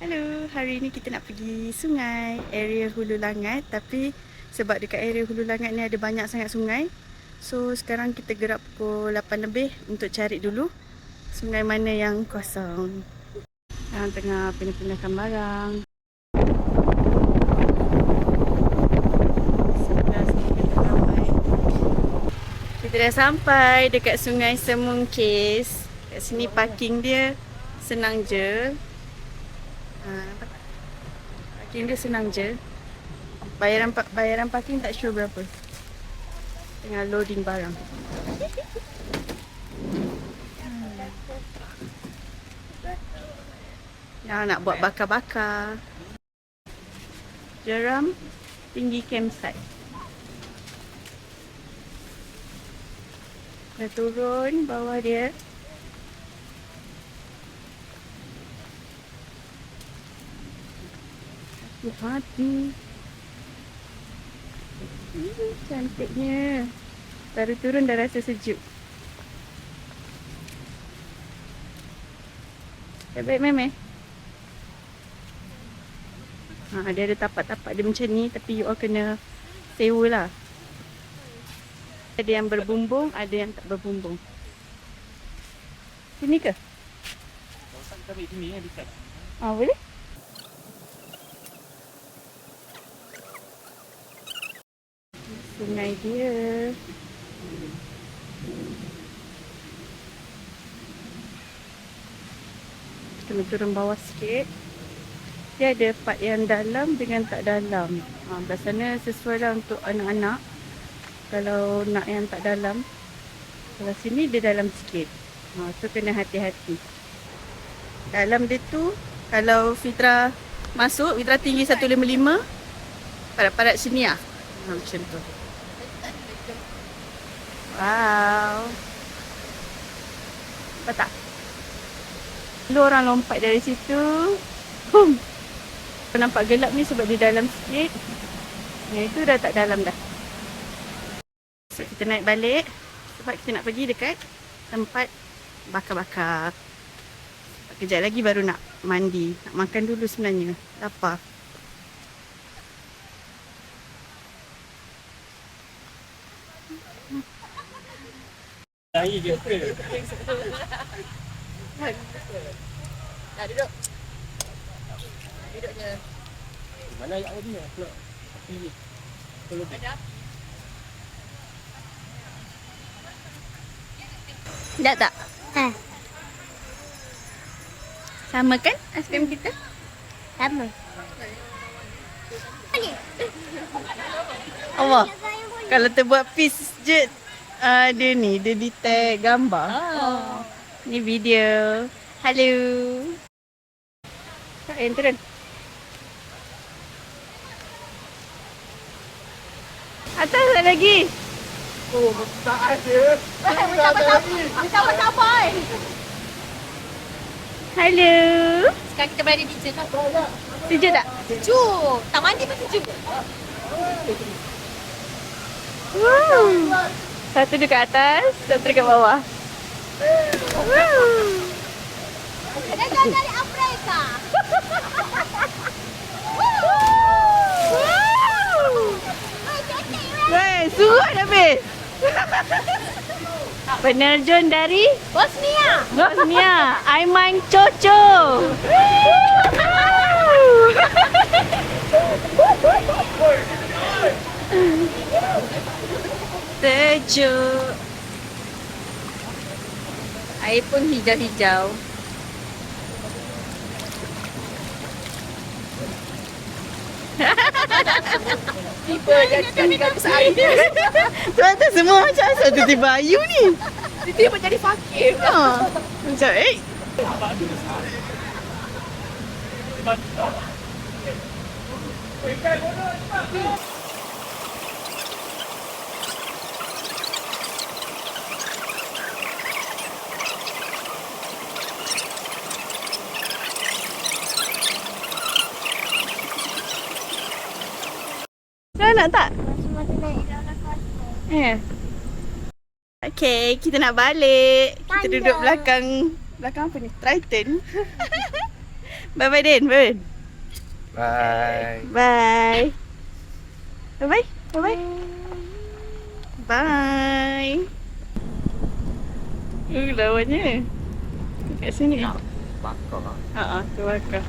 Hello, hari ni kita nak pergi sungai, area Hulu Langat. Tapi sebab dekat area Hulu Langat ni ada banyak sangat sungai, so sekarang kita gerak pukul 8 lebih untuk cari dulu sungai mana yang kosong. Sekarang tengah pindah-pindahkan barang. Kita dah sampai dekat Sungai Semungkis. Kat sini parking dia senang je. Parking dia senang je. Bayaran parking tak sure berapa. Tengah loading barang. Yang nak buat bakar-bakar. Jeram tinggi campsite. Dah turun bawah dia. Hati. Cantiknya. Baru turun dah rasa sejuk. Baik-baik meme. Dia ada tapak-tapak dia macam ni, tapi you all kena sewa lah. Ada yang berbumbung, ada yang tak berbumbung. Sini ke? Kita ambil sini yang dekat. Boleh? Sungai dia. Kena turun bawah sikit. Dia ada part yang dalam dengan tak dalam. Biasanya sesuai lah untuk anak-anak. Kalau nak yang tak dalam. Kalau sini dia dalam sikit. So kena hati-hati. Dalam dia tu, kalau Fitra masuk, Fitra tinggi 155. Parat-parat sini lah. Macam tu. Wow. Nampak tak? Lalu orang lompat dari situ. Boom. Nampak gelap ni sebab dia dalam sikit. Yang itu dah tak dalam dah. So kita naik balik. Sebab kita nak pergi dekat tempat bakar-bakar. Kejap lagi baru nak mandi. Nak makan dulu sebenarnya. Lapar. Lari je ke? Dah duduk. Duduk je. Mana ayat tadi nak pilih? Kalau Sedap tak? Sama kan aiskrim kita? Sama. Allah. Kalau terbuat piece je, dia ni, dia di tag gambar. Ni video. Hello. Yang turun. Atas tak lagi. oh, tak ada. Sabar. Hello. Sekarang kita berada di sana. Sejuk tak? Sejuk. Tak mandi pun sejuk. Wow. Satu dekat atas, satu dekat bawah. Wow. Datang dari Afrika. Weh, suruh habis. Penerjun dari Bosnia. Bosnia, Aiman Coco. Sejuk. Air pun hijau-hijau. Tiba jadi gabis air. Tuan-tuan semua macam asal tiba-tiba Ayu ni. Tiba jadi fakir. Macam nak tak? Okay, kita nak balik. Kita duduk belakang apa ni? Triton. Bye-bye Din. Bye. Bye. Bye. Bye-bye. Bye-bye. Bye. Lawannya. Kat sini. Bakar. Tu bakar.